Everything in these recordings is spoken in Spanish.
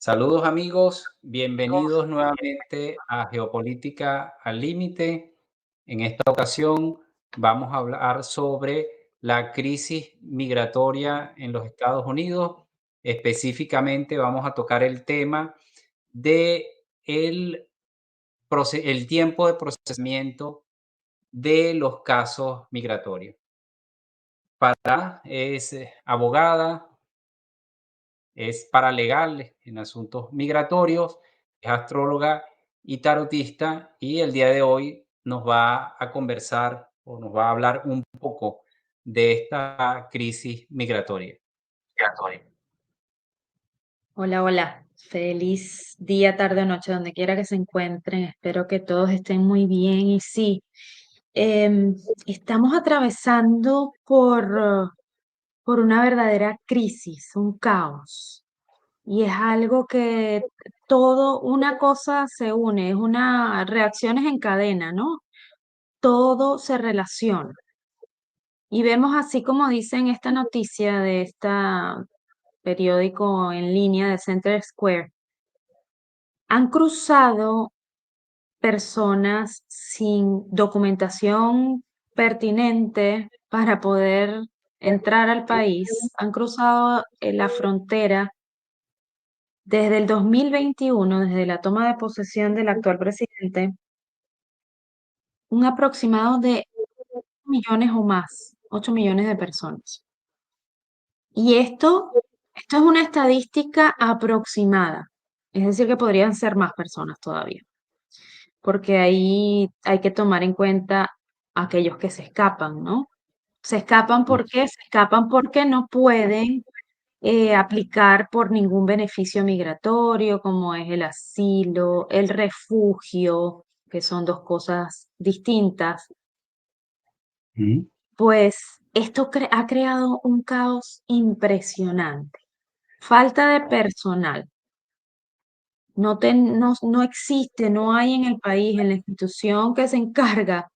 Saludos amigos, bienvenidos nuevamente a Geopolítica al Límite. En esta ocasión vamos a hablar sobre la crisis migratoria en los Estados Unidos. Específicamente vamos a tocar el tema de el tiempo de procesamiento de los casos migratorios. Es abogada, es paralegal en asuntos migratorios, es astróloga y tarotista, y el día de hoy nos va a conversar o nos va a hablar un poco de esta crisis migratoria. Hola, hola. Feliz día, tarde o noche, donde quiera que se encuentren. Espero que todos estén muy bien. Y sí, em, estamos atravesando por una verdadera crisis, un caos. Y es algo que una cosa se une, es una reacciones en cadena, ¿no? Todo se relaciona. Y vemos así como dice en esta noticia de esta periódico en línea de Center Square. Han cruzado personas sin documentación pertinente para poder entrar al país. Han cruzado la frontera desde el 2021, desde la toma de posesión del actual presidente, un aproximado de millones o más, 8 millones de personas. Y esto es una estadística aproximada, es decir, que podrían ser más personas todavía, porque ahí hay que tomar en cuenta aquellos que se escapan, ¿no? Se escapan, ¿por qué? Se escapan porque no pueden aplicar por ningún beneficio migratorio, como es el asilo, el refugio, que son dos cosas distintas. Ujú. Pues esto ha creado un caos impresionante. Falta de personal. No existe, no hay en el país, en la institución que se encarga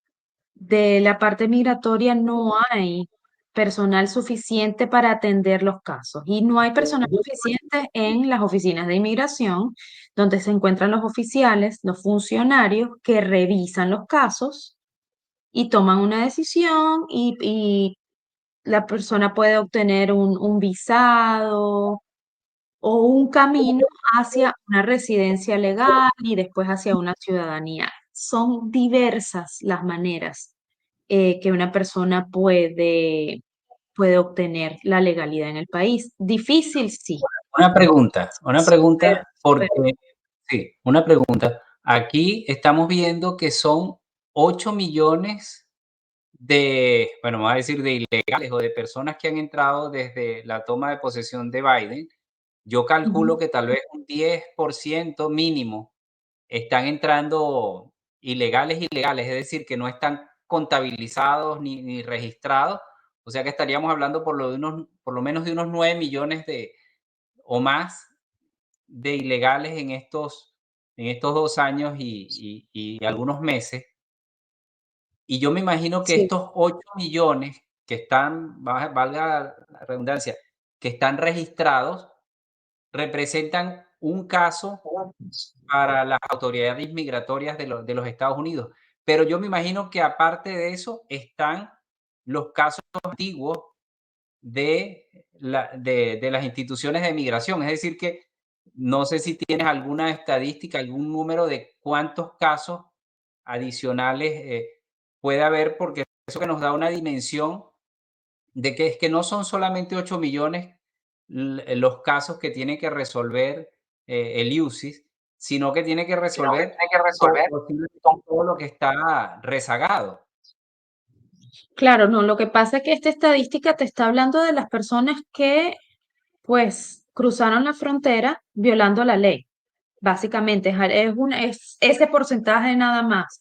de la parte migratoria, no hay personal suficiente para atender los casos y no hay personal suficiente en las oficinas de inmigración, donde se encuentran los oficiales, los funcionarios que revisan los casos y toman una decisión y la persona puede obtener un visado o un camino hacia una residencia legal y después hacia una ciudadanía. Son diversas las maneras que una persona puede obtener la legalidad en el país. Difícil, sí. Una Súper, pregunta, súper. porque sí, una pregunta. Aquí estamos viendo que son 8 millones bueno, vamos a decir de ilegales o de personas que han entrado desde la toma de posesión de Biden. Yo calculo Ujú. que tal vez un 10% mínimo están entrando ilegales, es decir, que no están contabilizados ni registrados. O sea que estaríamos hablando por lo menos de unos 9 millones o más de ilegales en estos 2 años y algunos meses. Y yo me imagino que Sí. estos 8 millones que están, valga la redundancia, que están registrados, representan un caso para las autoridades migratorias de los Estados Unidos. Pero yo me imagino que aparte de eso están los casos antiguos de las instituciones de migración. Es decir, que no sé si tienes alguna estadística, algún número de cuántos casos adicionales puede haber, porque eso que nos da una dimensión de que es que no son solamente 8 millones los casos que tiene que resolver el UCIS, sino que tiene que resolver posiblemente todo lo que está rezagado. Claro, no, lo que pasa es que esta estadística te está hablando de las personas que, pues, cruzaron la frontera violando la ley. Básicamente, es ese porcentaje nada más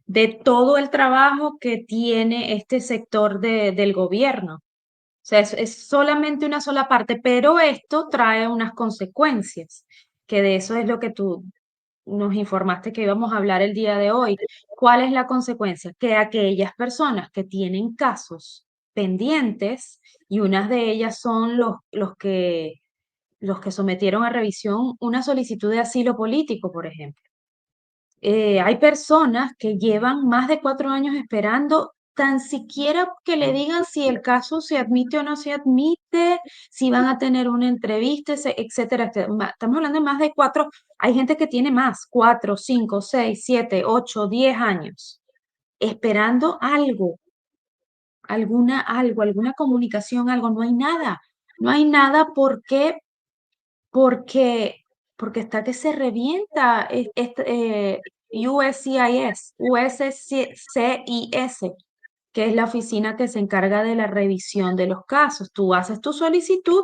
de todo el trabajo que tiene este sector del gobierno. O sea, es solamente una sola parte, pero esto trae unas consecuencias, que de eso es lo que tú nos informaste que íbamos a hablar el día de hoy. ¿Cuál es la consecuencia? Que aquellas personas que tienen casos pendientes, y unas de ellas son los que sometieron a revisión una solicitud de asilo político, por ejemplo. Hay personas que llevan más de 4 años esperando tan siquiera que le digan si el caso se admite o no se admite, si van a tener una entrevista, etcétera, etcétera. Estamos hablando de más de 4. Hay gente que tiene más, 4, 5, 6, 7, 8, 10 años, esperando algo, alguna comunicación, algo. No hay nada. No hay nada. ¿Por qué? Porque, porque está que se revienta USCIS, que es la oficina que se encarga de la revisión de los casos. Tú haces tu solicitud,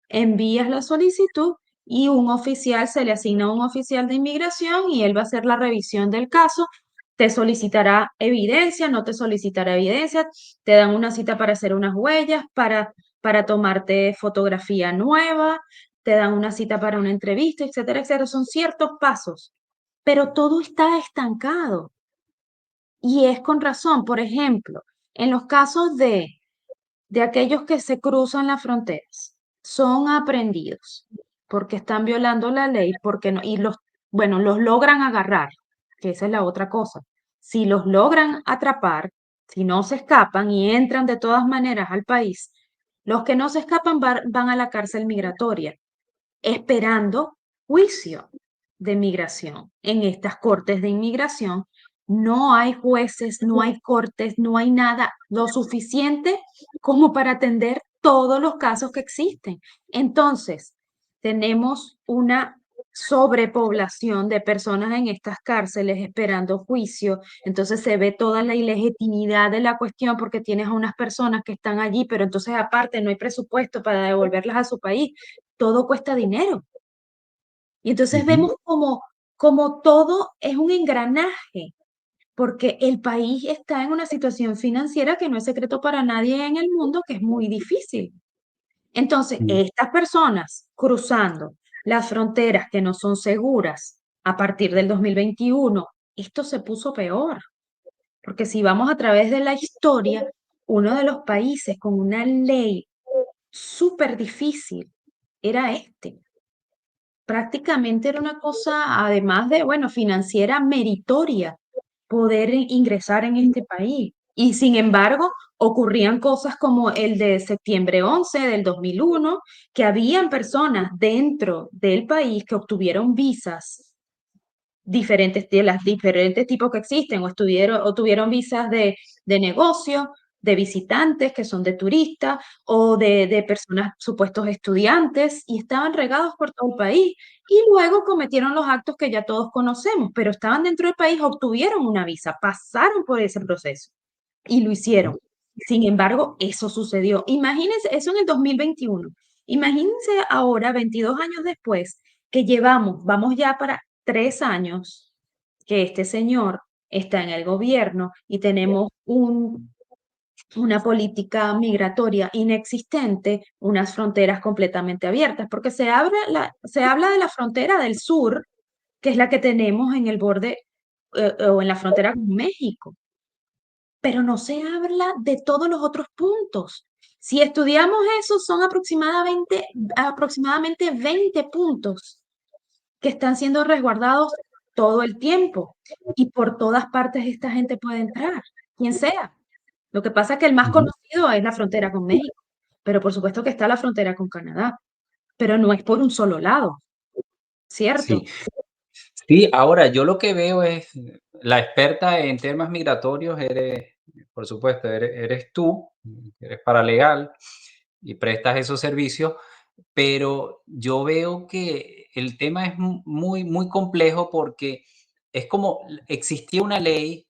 envías la solicitud y un oficial, se le asigna a un oficial de inmigración y él va a hacer la revisión del caso. Te solicitará evidencia, no te solicitará evidencia, te dan una cita para hacer unas huellas, para tomarte fotografía nueva, te dan una cita para una entrevista, etcétera, etcétera. Son ciertos pasos, pero todo está estancado. Y es con razón. Por ejemplo, en los casos de aquellos que se cruzan las fronteras, son aprendidos porque están violando la ley, porque no, y bueno, los logran agarrar, que esa es la otra cosa. Si los logran atrapar, si no se escapan y entran de todas maneras al país, los que no se escapan van a la cárcel migratoria esperando juicio de migración. En estas cortes de inmigración no hay jueces, no hay cortes, no hay nada lo suficiente como para atender todos los casos que existen. Entonces, tenemos una sobrepoblación de personas en estas cárceles esperando juicio. Entonces se ve toda la ilegitimidad de la cuestión porque tienes a unas personas que están allí, pero entonces aparte no hay presupuesto para devolverlas a su país. Todo cuesta dinero. Y entonces Ujú. vemos como todo es un engranaje, porque el país está en una situación financiera que no es secreto para nadie en el mundo, que es muy difícil. Entonces, Mm. estas personas cruzando las fronteras que no son seguras a partir del 2021, esto se puso peor, porque si vamos a través de la historia, uno de los países con una ley súper difícil era este. Prácticamente era una cosa, además de, bueno, financiera, meritoria, poder ingresar en este país. Y sin embargo, ocurrían cosas como el de septiembre 11 del 2001, que habían personas dentro del país que obtuvieron visas diferentes, de las diferentes tipos que existen, o tuvieron visas de negocio, de visitantes que son de turistas, o de personas, supuestos estudiantes, y estaban regados por todo el país. Y luego cometieron los actos que ya todos conocemos, pero estaban dentro del país, obtuvieron una visa, pasaron por ese proceso y lo hicieron. Sin embargo, eso sucedió. Imagínense, eso en el 2021. Imagínense ahora, 22 años después, que vamos ya para 3 años que este señor está en el gobierno y tenemos una política migratoria inexistente, unas fronteras completamente abiertas, porque se habla de la frontera del sur, que es la que tenemos en el borde o en la frontera con México, pero no se habla de todos los otros puntos. Si estudiamos eso, son aproximadamente 20 puntos que están siendo resguardados todo el tiempo y por todas partes esta gente puede entrar, quien sea. Lo que pasa es que el más Ujú. conocido es la frontera con México, pero por supuesto que está la frontera con Canadá, pero no es por un solo lado, ¿cierto? Sí. Sí, ahora yo lo que veo es, la experta en temas migratorios eres, por supuesto, eres tú, eres paralegal y prestas esos servicios, pero yo veo que el tema es muy, muy complejo porque es como existía una ley,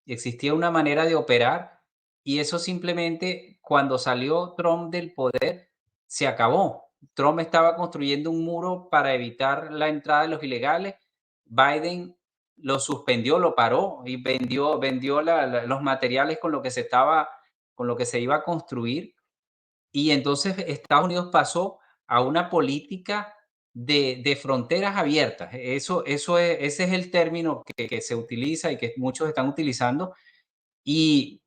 existía una manera de operar y eso simplemente cuando salió Trump del poder se acabó. Trump estaba construyendo un muro para evitar la entrada de los ilegales. Biden lo suspendió, lo paró y vendió los materiales con lo que con lo que se iba a construir. Y entonces Estados Unidos pasó a una política de fronteras abiertas. Ese es el término que se utiliza y que muchos están utilizando. Y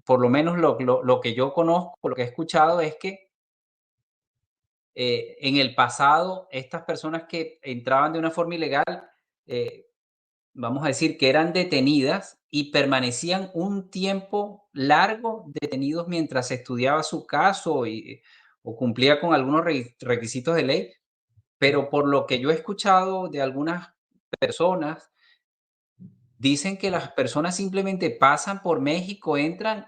por lo menos lo que yo conozco, lo que he escuchado es que en el pasado, estas personas que entraban de una forma ilegal, eh, vamos a decir que eran detenidas y permanecían un tiempo largo detenidos mientras se estudiaba su caso o cumplía con algunos requisitos de ley, pero por lo que yo he escuchado de algunas personas, dicen que las personas simplemente pasan por México, entran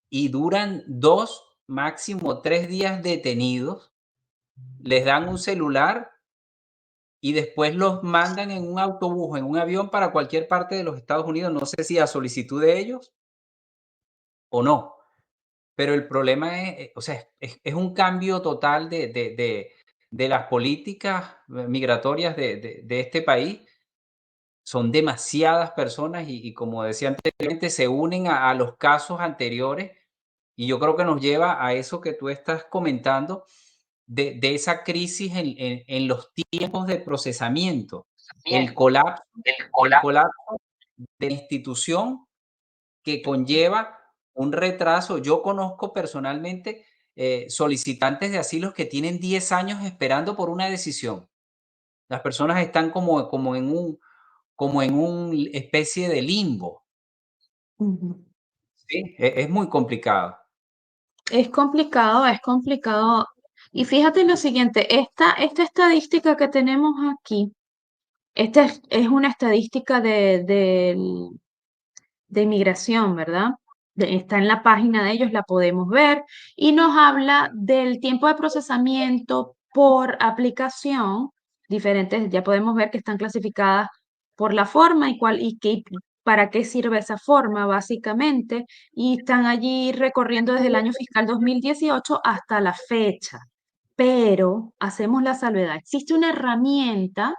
y duran 2, máximo 3 días detenidos, les dan un celular y después los mandan en un autobús, en un avión para cualquier parte de los Estados Unidos, no sé si a solicitud de ellos o no, pero el problema es, o sea, es un cambio total de las políticas migratorias de este país. Son demasiadas personas y como decía anteriormente, se unen a los casos anteriores y yo creo que nos lleva a eso que tú estás comentando de esa crisis en los tiempos de procesamiento, el colapso el colapso de la institución que conlleva un retraso. Yo conozco personalmente, solicitantes de asilos que tienen 10 años esperando por una decisión. Las personas están como en un especie de limbo, Ujú. ¿sí? Es muy complicado. Es complicado, es complicado. Y fíjate lo siguiente, esta estadística que tenemos aquí, esta es una estadística de inmigración, ¿verdad? Está en la página de ellos, la podemos ver, y nos habla del tiempo de procesamiento por aplicación, diferentes, ya podemos ver que están clasificadas por la forma para qué sirve esa forma, básicamente, y están allí recorriendo desde el año fiscal 2018 hasta la fecha. Pero hacemos la salvedad. Existe una herramienta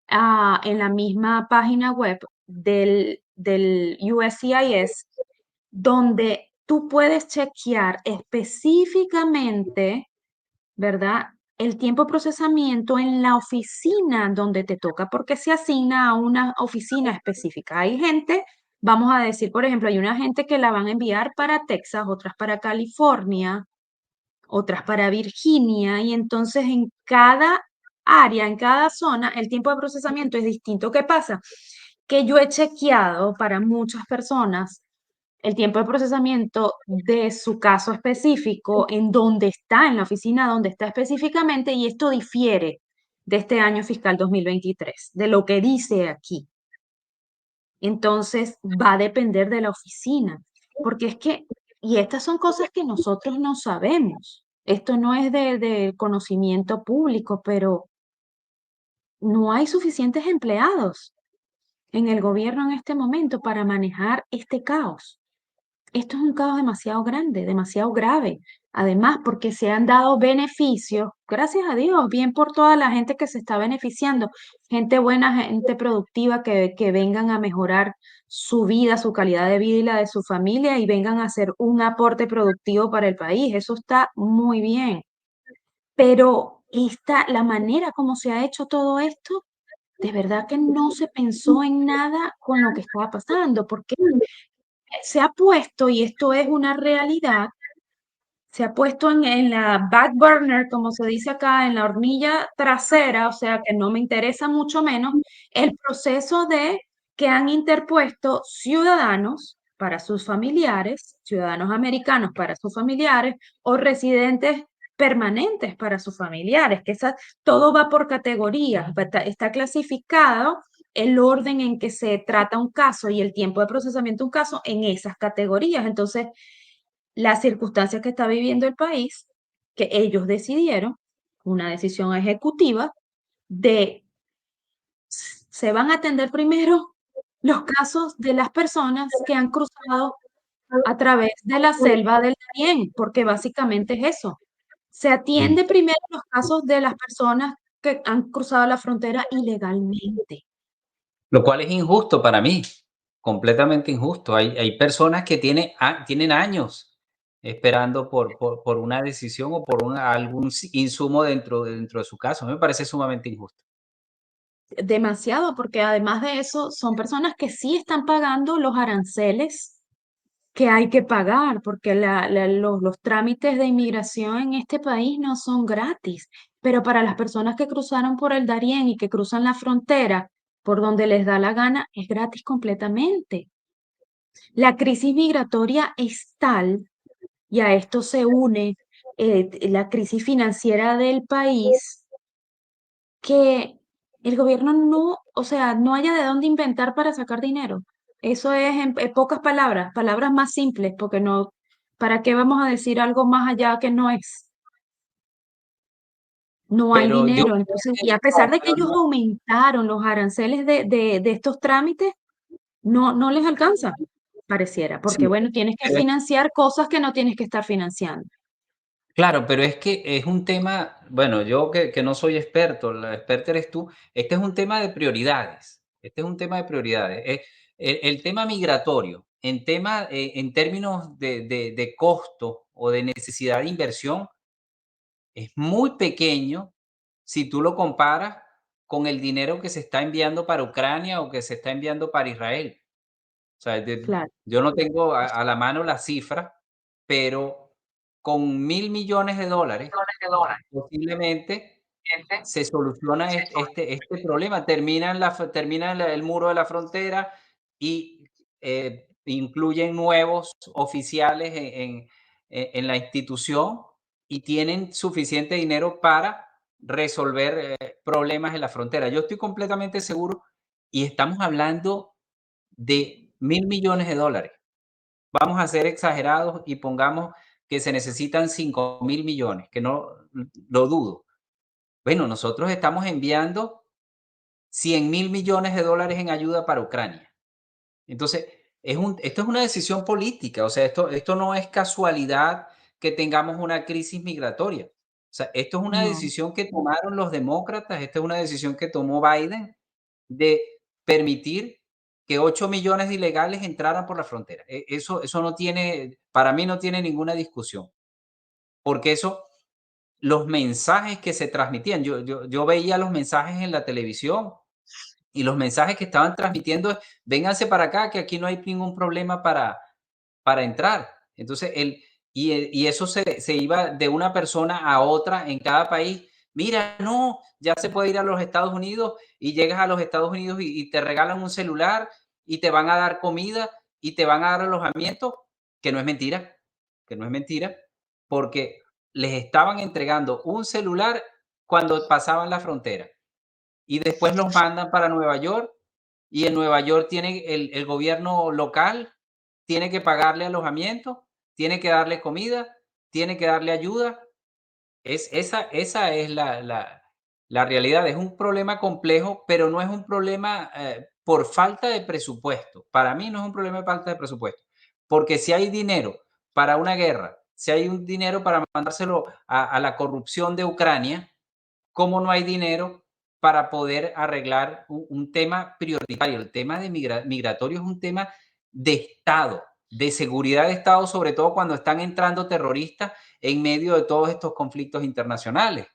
en la misma página web del USCIS, donde tú puedes chequear específicamente, ¿verdad? El tiempo de procesamiento en la oficina donde te toca, porque se asigna a una oficina específica. Hay gente, vamos a decir, por ejemplo, hay una gente que la van a enviar para Texas, otras para California, otras para Virginia, y entonces en cada área, en cada zona, el tiempo de procesamiento es distinto. ¿Qué pasa? Que yo he chequeado para muchas personas el tiempo de procesamiento de su caso específico, en donde está, en la oficina donde está específicamente, y esto difiere de este año fiscal 2023, de lo que dice aquí. Entonces, va a depender de la oficina, porque es que, y estas son cosas que nosotros no sabemos. Esto no es de conocimiento público, pero no hay suficientes empleados en el gobierno en este momento para manejar este caos. Esto es un caos demasiado grande, demasiado grave. Además, porque se han dado beneficios, gracias a Dios, bien por toda la gente que se está beneficiando, gente buena, gente productiva que vengan a mejorar su vida, su calidad de vida y la de su familia y vengan a hacer un aporte productivo para el país. Eso está muy bien. Pero la manera como se ha hecho todo esto, de verdad que no se pensó en nada con lo que estaba pasando, porque se ha puesto, y esto es una realidad, se ha puesto en la back burner, como se dice acá, en la hornilla trasera, o sea que no me interesa mucho menos, el proceso de que han interpuesto ciudadanos para sus familiares, ciudadanos americanos para sus familiares o residentes permanentes para sus familiares, que todo va por categorías, está clasificado el orden en que se trata un caso y el tiempo de procesamiento de un caso en esas categorías. Entonces, las circunstancias que está viviendo el país, que ellos decidieron, una decisión ejecutiva, de se van a atender primero los casos de las personas que han cruzado a través de la selva del Darién, porque básicamente es eso. Se Mm. atiende primero los casos de las personas que han cruzado la frontera ilegalmente. Lo cual es injusto para mí, completamente injusto. Hay personas que tienen años esperando por una decisión o por algún insumo dentro de su caso. A mí me parece sumamente injusto. Demasiado, porque además de eso, son personas que sí están pagando los aranceles que hay que pagar, porque los trámites de inmigración en este país no son gratis, pero para las personas que cruzaron por el Darién y que cruzan la frontera por donde les da la gana, es gratis completamente. La crisis migratoria es tal, y a esto se une la crisis financiera del país, que el gobierno no, o sea, no haya de dónde inventar para sacar dinero. Eso es en pocas palabras, palabras más simples, porque no, ¿para qué vamos a decir algo más allá que no es? No hay Pero yo dinero. creo Entonces, que y a pesar no, de que pero ellos no. aumentaron los aranceles de estos trámites, no les alcanza, pareciera, porque Sí, bueno, tienes que pero es financiar cosas que no tienes que estar financiando. claro, pero es que es un tema, bueno, yo que no soy experto, la experta eres tú, este es un tema de prioridades, este es un tema de prioridades. El tema migratorio, en términos de costo o de necesidad de inversión, es muy pequeño si tú lo comparas con el dinero que se está enviando para Ucrania o que se está enviando para Israel. O sea, Claro, yo no tengo a la mano la cifra, pero con $1.000 millones posiblemente se soluciona este problema. Termina el muro de la frontera y incluyen nuevos oficiales en la institución y tienen suficiente dinero para resolver problemas en la frontera. Yo estoy completamente seguro y estamos hablando de $1.000 millones. Vamos a ser exagerados y pongamos que se necesitan 5.000 millones, que no lo dudo. Bueno, nosotros estamos enviando $100.000 millones en ayuda para Ucrania. Entonces, esto es una decisión política, o sea, esto no es casualidad que tengamos una crisis migratoria. O sea, esto es una no, decisión que tomaron los demócratas, esta es una decisión que tomó Biden de permitir que 8 millones de ilegales entraran por la frontera. Eso no tiene, para mí no tiene ninguna discusión, porque eso, los mensajes que se transmitían, yo veía los mensajes en la televisión y los mensajes que estaban transmitiendo es: vénganse para acá, que aquí no hay ningún problema para entrar. Entonces, y eso se iba de una persona a otra en cada país. Mira, no, ya se puede ir a los Estados Unidos y llegas a los Estados Unidos y te regalan un celular y te van a dar comida y te van a dar alojamiento, que no es mentira, que no es mentira, porque les estaban entregando un celular cuando pasaban la frontera y después los mandan para Nueva York y en Nueva York tiene el gobierno local, tiene que pagarle alojamiento, tiene que darle comida, tiene que darle ayuda. Esa es la realidad. Es un problema complejo, pero no es un problema por falta de presupuesto. Para mí no es un problema de falta de presupuesto, porque si hay dinero para una guerra, si hay un dinero para mandárselo a la corrupción de Ucrania, cómo no hay dinero para poder arreglar un tema prioritario. El tema de migratorio es un tema de Estado, de seguridad de Estado, sobre todo cuando están entrando terroristas en medio de todos estos conflictos internacionales.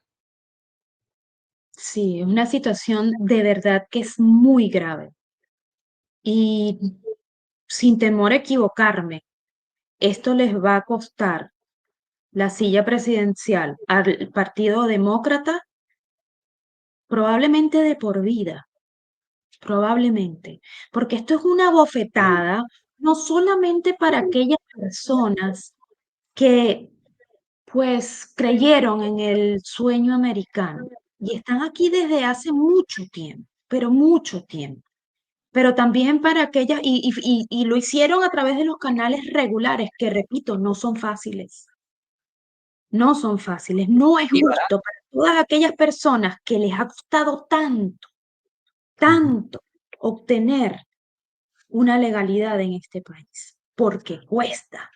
sí, es una situación de verdad que es muy grave. Y sin temor a equivocarme, esto les va a costar la silla presidencial al Partido Demócrata probablemente de por vida, probablemente, porque esto es una bofetada no solamente para aquellas personas que pues creyeron en el sueño americano y están aquí desde hace mucho tiempo, pero mucho tiempo. Pero también para aquellas, y lo hicieron a través de los canales regulares, que repito, no son fáciles, no son fáciles, no es Y justo para todas aquellas personas que les ha costado tanto, ujú. tanto obtener una legalidad en este país, porque cuesta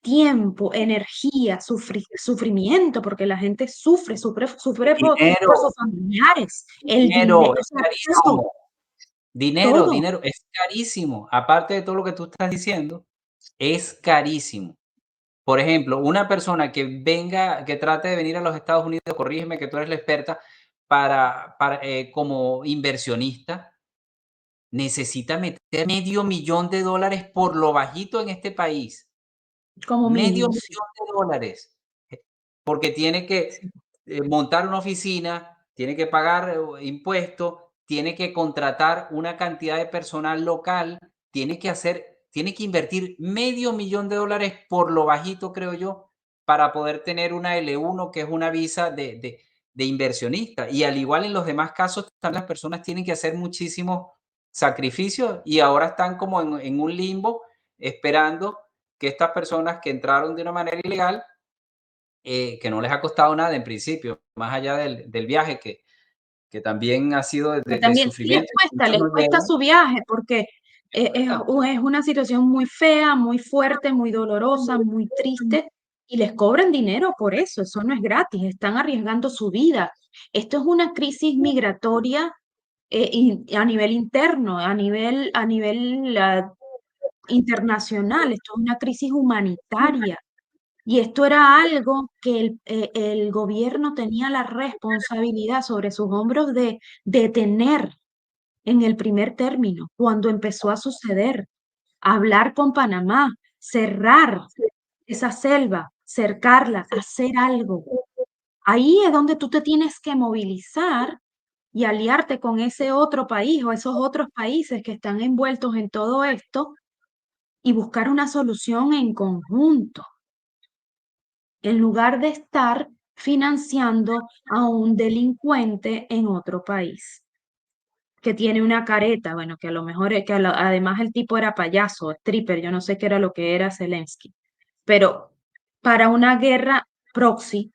tiempo, energía, sufrimiento, porque la gente sufre Dinero, por sus familiares, el dinero, dinero, o es sea, todo, carísimo. Dinero, todo. dinero, es carísimo. Aparte de todo lo que tú estás diciendo, es carísimo. Por ejemplo, una persona que trate de venir a los Estados Unidos, corrígeme que tú eres la experta, como inversionista, necesita meter $500,000 por lo bajito en este país. como Medio mínimo, millón sí, de dólares, porque tiene sí. que montar una oficina, tiene que pagar impuestos, tiene que contratar una cantidad de personal local, tiene que invertir $500,000 por lo bajito, creo yo, para poder tener una L1, que es una visa de inversionista. Y al igual en los demás casos, también las personas tienen que hacer muchísimos sacrificios y ahora están como en un limbo esperando que estas personas que entraron de una manera ilegal, que no les ha costado nada en principio, más allá del viaje, que también ha sido Que de también sí sufrimiento, muchos les no cuesta llegan, su viaje porque cuesta. es una situación muy fea, muy fuerte, muy dolorosa, muy triste y les cobran dinero por eso no es gratis, están arriesgando su vida. Esto es una crisis migratoria a nivel interno, a nivel internacional, esto es una crisis humanitaria. Y esto era algo que el gobierno tenía la responsabilidad sobre sus hombros de detener en el primer término, cuando empezó a suceder, hablar con Panamá, cerrar esa selva, cercarla, hacer algo. Ahí es donde tú te tienes que movilizar y aliarte con ese otro país o esos otros países que están envueltos en todo esto y buscar una solución en conjunto, en lugar de estar financiando a un delincuente en otro país que tiene una careta, bueno, que a lo mejor, además el tipo era payaso, stripper, yo no sé qué era lo que era Zelensky, pero para una guerra proxy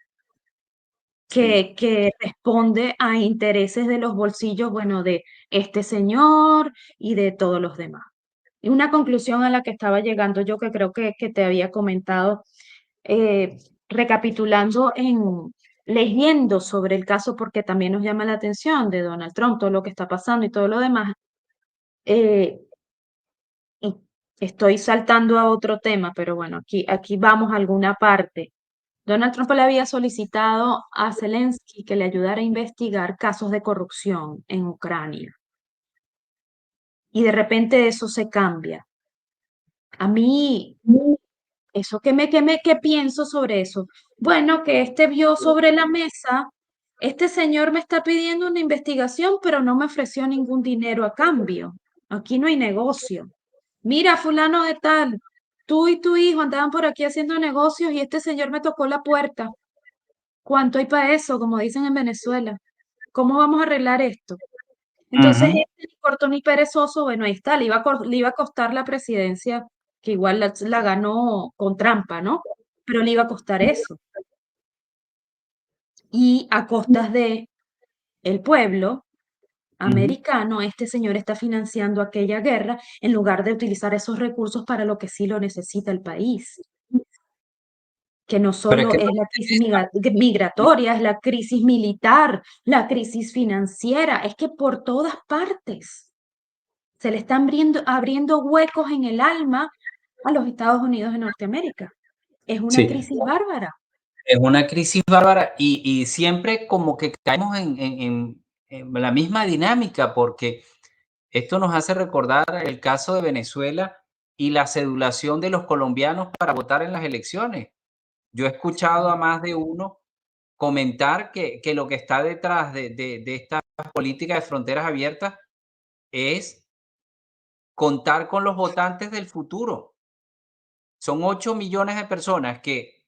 Sí. que responde a intereses de los bolsillos, bueno, de este señor y de todos los demás. Y una conclusión a la que estaba llegando yo, que creo que te había comentado, eh, recapitulando leyendo sobre el caso, porque también nos llama la atención de Donald Trump, todo lo que está pasando y todo lo demás, eh, y estoy saltando a otro tema, pero bueno, aquí vamos a alguna parte. Donald Trump le había solicitado a Zelensky que le ayudara a investigar casos de corrupción en Ucrania. Y de repente eso se cambia. A mí, eso ¿qué pienso sobre eso? Bueno, que este vio sobre la mesa, este señor me está pidiendo una investigación, pero no me ofreció ningún dinero a cambio. Aquí no hay negocio. Mira, fulano de tal, tú y tu hijo andaban por aquí haciendo negocios y este señor me tocó la puerta. ¿Cuánto hay para eso? Como dicen en Venezuela. ¿Cómo vamos a arreglar esto? Entonces, Ujú. ni corto ni perezoso, bueno, ahí está, le iba a costar la presidencia, que igual la ganó con trampa, ¿no? Pero le iba a costar eso. Y a costas de el pueblo Ujú. americano, este señor está financiando aquella guerra en lugar de utilizar esos recursos para lo que sí lo necesita el país, que no Pero es solo que es la crisis migratoria, es la crisis militar, la crisis financiera, es que por todas partes se le están abriendo huecos en el alma a los Estados Unidos de Norteamérica. Es una sí, crisis bárbara. es una crisis bárbara y siempre como que caemos en la misma dinámica, porque esto nos hace recordar el caso de Venezuela y la sedulación de los colombianos para votar en las elecciones. Yo he escuchado a Sí, más de uno comentar que lo que está detrás de esta política de fronteras abiertas es contar con los votantes del futuro. Son 8 millones de personas que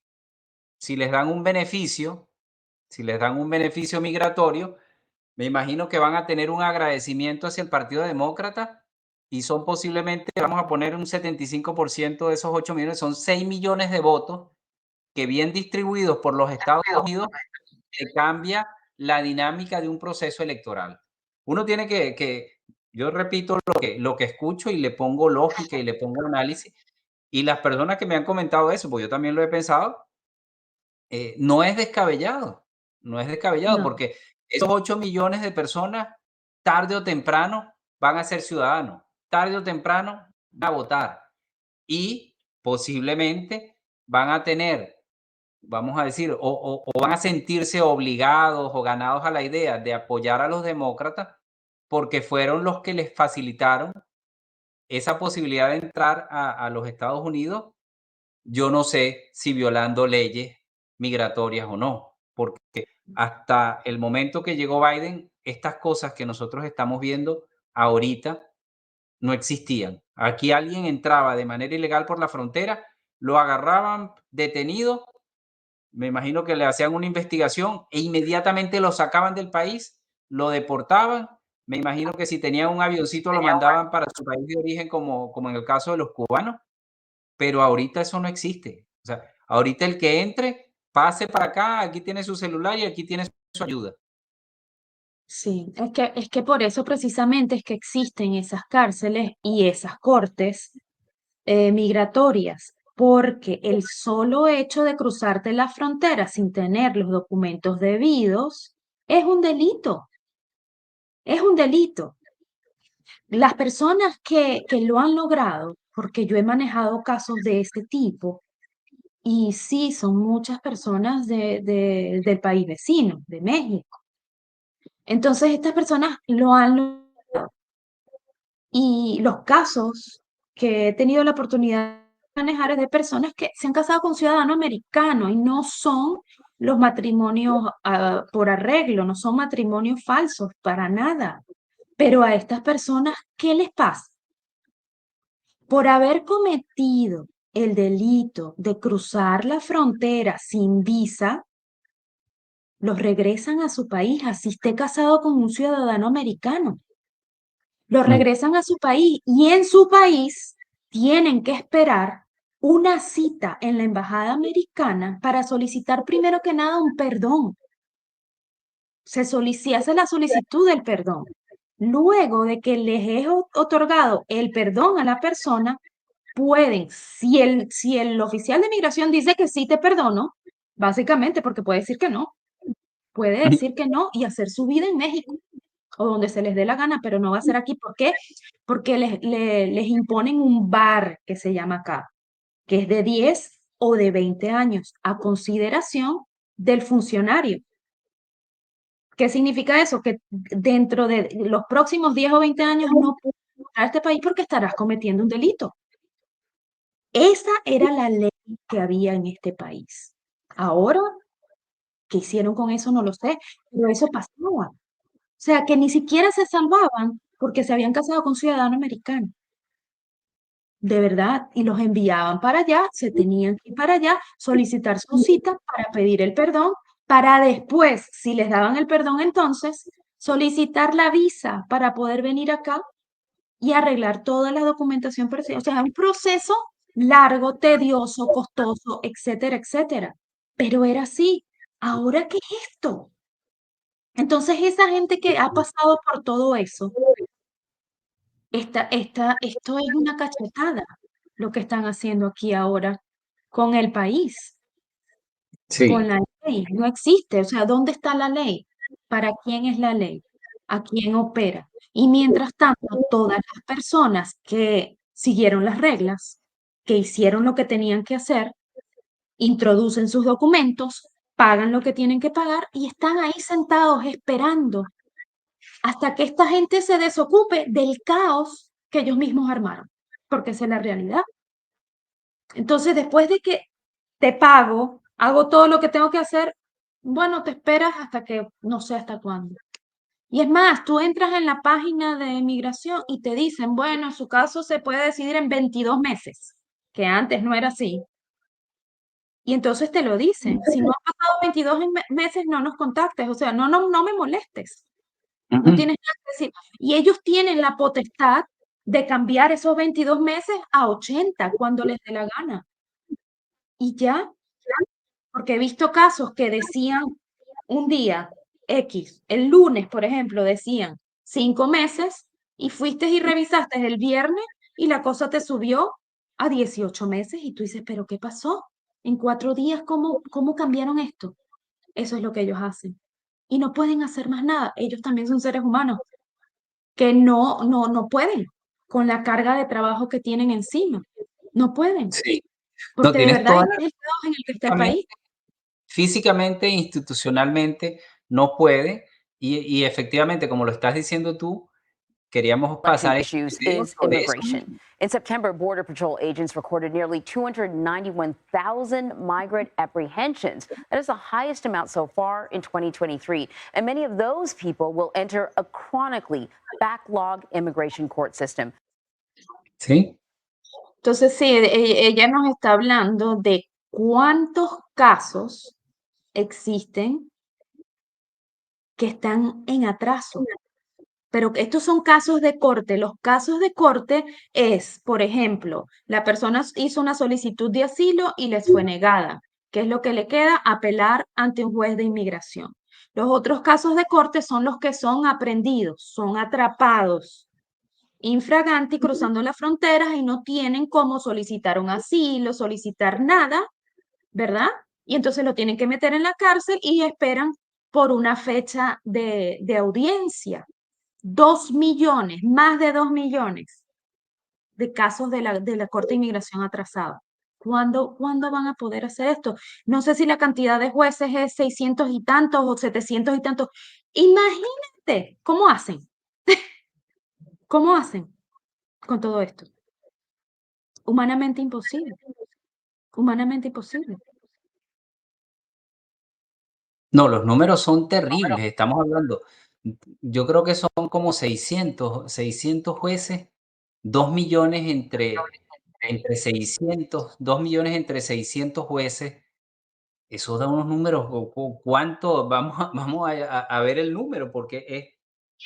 si les dan un beneficio, si les dan un beneficio migratorio, me imagino que van a tener un agradecimiento hacia el Partido Demócrata y son posiblemente, vamos a poner un 75% de esos 8 millones, son 6 millones de votos que bien distribuidos por los Estados Unidos te cambia la dinámica de un proceso electoral. Uno tiene yo repito lo que escucho y le pongo lógica y le pongo análisis, y las personas que me han comentado eso, pues yo también lo he pensado, no es descabellado, no es descabellado, no, porque esos 8 millones de personas, tarde o temprano, van a ser ciudadanos, tarde o temprano van a votar y posiblemente van a tener, vamos a decir, o van a sentirse obligados o ganados a la idea de apoyar a los demócratas porque fueron los que les facilitaron esa posibilidad de entrar a los Estados Unidos. Yo no sé si violando leyes migratorias o no, porque hasta el momento que llegó Biden, estas cosas que nosotros estamos viendo ahorita no existían. Aquí alguien entraba de manera ilegal por la frontera, lo agarraban detenido, me imagino que le hacían una investigación e inmediatamente lo sacaban del país, lo deportaban. Me imagino que si tenía un avioncito lo mandaban para su país de origen, como en el caso de los cubanos, pero ahorita eso no existe. O sea, ahorita el que entre, pase para acá, aquí tiene su celular y aquí tiene su ayuda. Sí, es que por eso precisamente es que existen esas cárceles y esas cortes migratorias, porque el solo hecho de cruzarte la frontera sin tener los documentos debidos es un delito, es un delito. Las personas que lo han logrado, porque yo he manejado casos de ese tipo, y sí, son muchas personas del país vecino, de México. Entonces, estas personas lo han logrado. Y los casos que he tenido la oportunidad de manejar es de personas que se han casado con ciudadano americano y no son los matrimonios por arreglo, no son matrimonios falsos, para nada. Pero a estas personas, ¿qué les pasa? Por haber cometido el delito de cruzar la frontera sin visa, los regresan a su país, así esté casado con un ciudadano americano. Los Mm. regresan a su país y en su país tienen que esperar una cita en la embajada americana para solicitar primero que nada un perdón. Se hace la solicitud del perdón. Luego de que les es otorgado el perdón a la persona, pueden, si el oficial de migración dice que sí te perdono, básicamente porque puede decir que no, puede decir que no y hacer su vida en México o donde se les dé la gana, pero no va a ser aquí. ¿Por qué? Porque les imponen un bar que se llama acá, que es de 10 o de 20 años, a consideración del funcionario. ¿Qué significa eso? Que dentro de los próximos 10 o 20 años no puedes entrar a este país porque estarás cometiendo un delito. Esa era la ley que había en este país. Ahora, ¿qué hicieron con eso? No lo sé, pero eso pasaba. O sea, que ni siquiera se salvaban porque se habían casado con un ciudadano americano, de verdad, y los enviaban para allá, se tenían que ir para allá, solicitar su cita para pedir el perdón, para después, si les daban el perdón entonces, solicitar la visa para poder venir acá y arreglar toda la documentación. O sea, un proceso largo, tedioso, costoso, etcétera, etcétera. Pero era así. ¿Ahora qué es esto? Entonces, esa gente que ha pasado por todo eso, esto es una cachetada lo que están haciendo aquí ahora con el país, con Sí. la ley. No existe. O sea, ¿dónde está la ley? ¿Para quién es la ley? ¿A quién opera? Y mientras tanto, todas las personas que siguieron las reglas, que hicieron lo que tenían que hacer, introducen sus documentos, pagan lo que tienen que pagar y están ahí sentados esperando hasta que esta gente se desocupe del caos que ellos mismos armaron, porque esa es la realidad. Entonces, después de que te pago, hago todo lo que tengo que hacer, bueno, te esperas hasta que no sé hasta cuándo. Y es más, tú entras en la página de migración y te dicen, bueno, su caso se puede decidir en 22 meses, que antes no era así. Y entonces te lo dicen, si no han pasado 22 meses, no nos contactes, o sea, no me molestes. No Ujú. tienes nada que decir. Y ellos tienen la potestad de cambiar esos 22 meses a 80 cuando les dé la gana. Y ya, porque he visto casos que decían un día X, el lunes, por ejemplo, decían 5 meses y fuiste y revisaste el viernes y la cosa te subió a 18 meses y tú dices, pero ¿qué pasó? En 4 días, ¿cómo cambiaron esto? Eso es lo que ellos hacen. Y no pueden hacer más nada. Ellos también son seres humanos que no pueden con la carga de trabajo que tienen encima. No pueden, Sí. No, porque de tienes verdad toda es la el caos en el que está el razón. país. Físicamente, institucionalmente, no puede. Y efectivamente, como lo estás diciendo tú, queríamos Election pasar este issues video is sobre eso. immigration. In September, Border Patrol agents recorded nearly 291,000 migrant apprehensions. That is the highest amount so far in 2023. And many of those people will enter a chronically backlogged immigration court system. ¿Sí? Entonces, sí, ella nos está hablando de cuántos casos existen que están en atraso. Pero estos son casos de corte. Los casos de corte es, por ejemplo, la persona hizo una solicitud de asilo y les fue negada. ¿Qué es lo que le queda? Apelar ante un juez de inmigración. Los otros casos de corte son los que son aprendidos, son atrapados infraganti cruzando las fronteras y no tienen cómo solicitar un asilo, solicitar nada, ¿verdad? Y entonces lo tienen que meter en la cárcel y esperan por una fecha de audiencia. 2 millones, más de 2 millones de casos de la Corte de Inmigración atrasada. ¿Cuándo van a poder hacer esto? No sé si la cantidad de jueces es 600 y tantos o 700 y tantos. Imagínate, ¿cómo hacen? ¿Cómo hacen con todo esto? Humanamente imposible. Humanamente imposible. No, los números son terribles. Estamos hablando, yo creo que son como 600 jueces, 2 millones entre 600, 2 millones entre 600 jueces. Eso da unos números, ¿cuánto? Vamos a ver el número, porque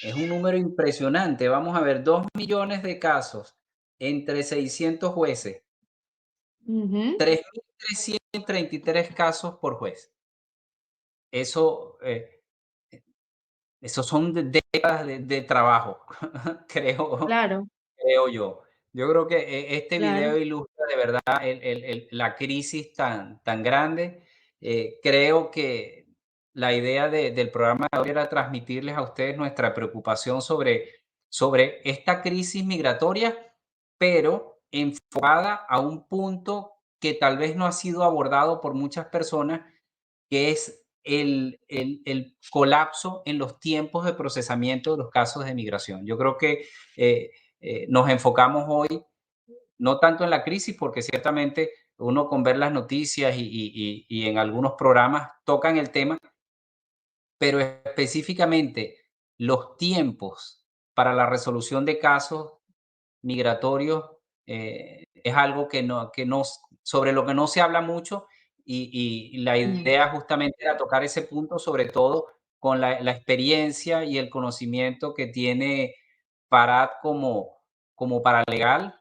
es un número impresionante. Vamos a ver, 2 millones de casos entre 600 jueces, Ujú, 3.333 casos por juez. Eso, esos son décadas de trabajo, creo, claro, creo yo. Yo creo que este claro. video ilustra de verdad la crisis tan grande. Creo que la idea del programa de hoy era transmitirles a ustedes nuestra preocupación sobre esta crisis migratoria, pero enfocada a un punto que tal vez no ha sido abordado por muchas personas, que es el colapso en los tiempos de procesamiento de los casos de migración. Yo creo que eh, nos enfocamos hoy no tanto en la crisis, porque ciertamente uno con ver las noticias y en algunos programas tocan el tema, pero específicamente los tiempos para la resolución de casos migratorios es algo sobre lo que no se habla mucho y la No. idea justamente era tocar ese punto, sobre todo con la experiencia y el conocimiento que tiene Parad como paralegal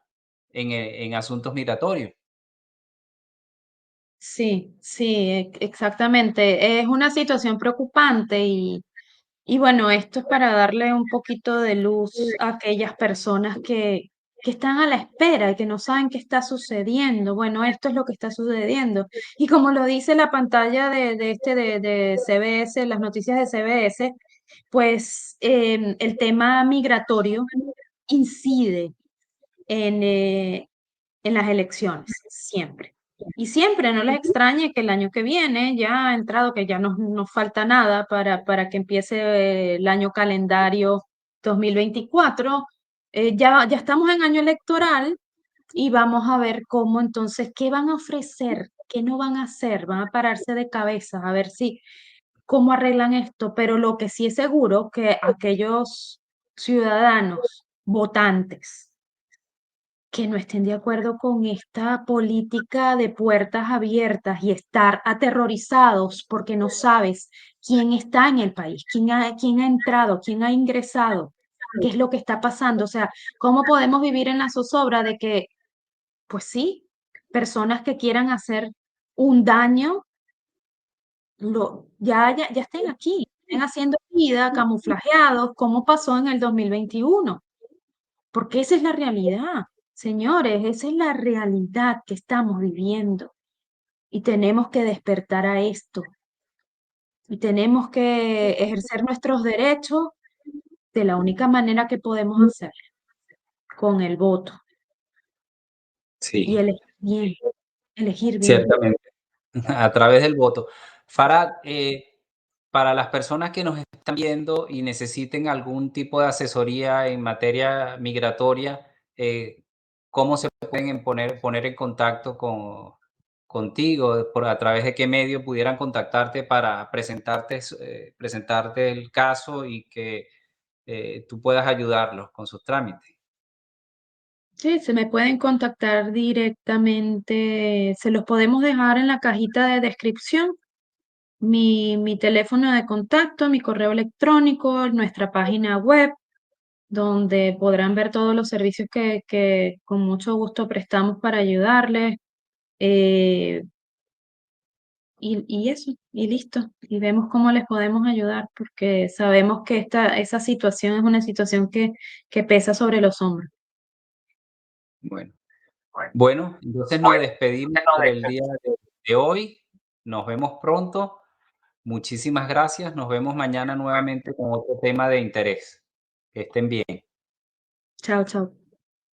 en asuntos migratorios. Sí, sí, exactamente. Es una situación preocupante y bueno, esto es para darle un poquito de luz a aquellas personas que están a la espera y que no saben qué está sucediendo. Bueno, esto es lo que está sucediendo. Y como lo dice la pantalla de CBS, las noticias de CBS, pues el tema migratorio incide en, en las elecciones, siempre. Y siempre, no les extrañe que el año que viene ya ha entrado, que ya nos falta nada para que empiece el año calendario 2024. Ya estamos en año electoral y vamos a ver cómo entonces, qué van a ofrecer, qué no van a hacer, van a pararse de cabeza a ver si, cómo arreglan esto. Pero lo que sí es seguro que aquellos ciudadanos votantes que no estén de acuerdo con esta política de puertas abiertas y estar aterrorizados porque no sabes quién está en el país, quién ha entrado, quién ha ingresado, qué es lo que está pasando. O sea, ¿cómo podemos vivir en la zozobra de que, pues sí, personas que quieran hacer un daño, ya estén aquí, estén haciendo vida, camuflajeados, como pasó en el 2021? Porque esa es la realidad, señores, esa es la realidad que estamos viviendo y tenemos que despertar a esto y tenemos que ejercer nuestros derechos de la única manera que podemos hacer, con el voto y Sí, elegir bien, elegir bien. ciertamente, a través del voto. Farad, para las personas que nos están viendo y necesiten algún tipo de asesoría en materia migratoria, ¿cómo se pueden poner en contacto contigo? ¿A través de qué medio pudieran contactarte para presentarte el caso y que tú puedas ayudarlos con sus trámites? Sí, se me pueden contactar directamente, se los podemos dejar en la cajita de descripción, mi teléfono de contacto, mi correo electrónico, nuestra página web, donde podrán ver todos los servicios que con mucho gusto prestamos para ayudarles. eh, y eso, y listo. Y vemos cómo les podemos ayudar, porque sabemos que esa situación es una situación que pesa sobre los hombros. Bueno, bueno, entonces nos despedimos por el día de hoy. Nos vemos pronto. Muchísimas gracias. Nos vemos mañana nuevamente con otro tema de interés. Que estén bien. Chao, chao.